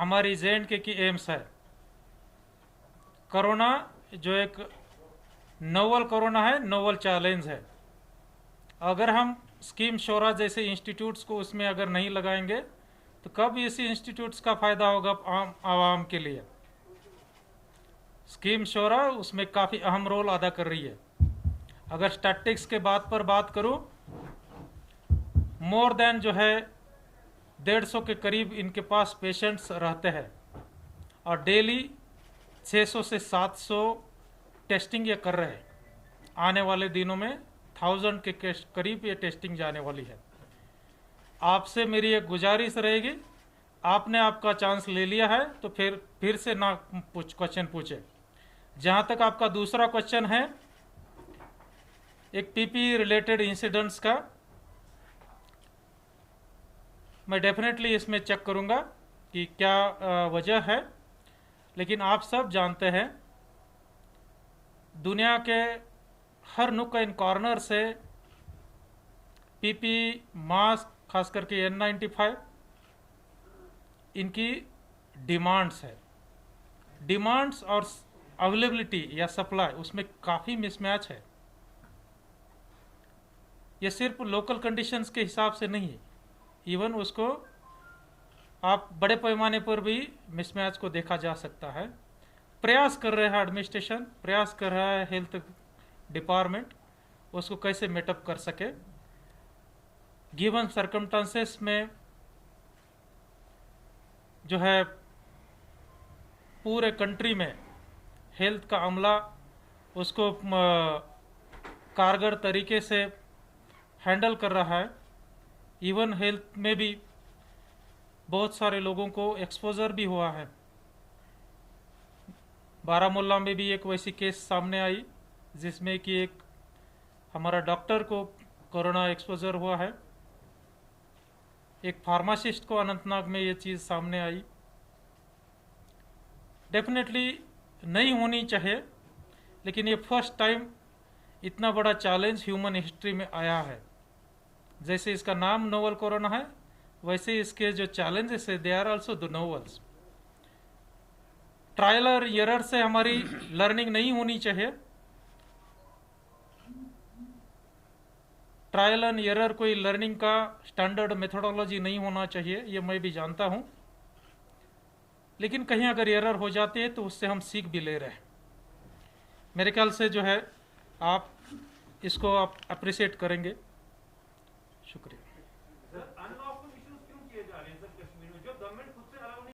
हमारी जे.एंड.के की एम्स है। कोरोना जो एक नोवल कोरोना है, नोवल चैलेंज है। अगर हम स्कीम शोरा जैसे इंस्टीट्यूट्स को उसमें अगर नहीं लगाएंगे तो कब इसी इंस्टीट्यूट्स का फ़ायदा होगा आम आवाम के लिए। स्कीम शोरा उसमें काफ़ी अहम रोल अदा कर रही है। अगर स्टैटिस्टिक्स के बात करूं, मोर देन जो है 150 के करीब इनके पास पेशेंट्स रहते हैं और डेली 600 से 700 टेस्टिंग ये कर रहे हैं। आने वाले दिनों में 1000 के करीब ये टेस्टिंग जाने वाली है। आपसे मेरी एक गुजारिश रहेगी, आपने आपका चांस ले लिया है तो फिर से ना क्वेश्चन पूछे। जहाँ तक आपका दूसरा क्वेश्चन है एक पीपी रिलेटेड इंसिडेंट्स का, मैं डेफिनेटली इसमें चेक करूँगा कि क्या वजह है। लेकिन आप सब जानते हैं दुनिया के हर नुक्कड़ इन कॉर्नर से पीपी मास्क, खास करके N95 इनकी डिमांड्स है। डिमांड्स और अवेलेबिलिटी या सप्लाई उसमें काफ़ी मिसमैच है। ये सिर्फ लोकल कंडीशंस के हिसाब से नहीं है, इवन उसको आप बड़े पैमाने पर भी मिसमैच को देखा जा सकता है। प्रयास कर रहा है एडमिनिस्ट्रेशन, प्रयास कर रहा है हेल्थ डिपार्टमेंट उसको कैसे मेटअप कर सके। गिवन सर्कमस्टांसेस में जो है पूरे कंट्री में हेल्थ का अमला उसको कारगर तरीके से हैंडल कर रहा है। इवन हेल्थ में भी बहुत सारे लोगों को एक्सपोजर भी हुआ है। बारामूला में भी एक वैसी केस सामने आई जिसमें कि एक हमारा डॉक्टर को कोरोना एक्सपोजर हुआ है। एक फार्मासिस्ट को अनंतनाग में ये चीज़ सामने आई। डेफिनेटली नहीं होनी चाहिए, लेकिन ये फर्स्ट टाइम इतना बड़ा चैलेंज ह्यूमन हिस्ट्री में आया है। जैसे इसका नाम नोवल कोरोना है, वैसे इसके जो चैलेंजेस है they are also the novels. Trial और एरर से हमारी लर्निंग नहीं होनी चाहिए। ट्रायल एंड एरर कोई लर्निंग का स्टैंडर्ड मेथोडोलॉजी नहीं होना चाहिए, ये मैं भी जानता हूँ। लेकिन कहीं अगर एरर हो जाती है तो उससे हम सीख भी ले रहे हैं। मेरे ख्याल से जो है आप इसको आप अप्रिशिएट करेंगे। शुक्रिया।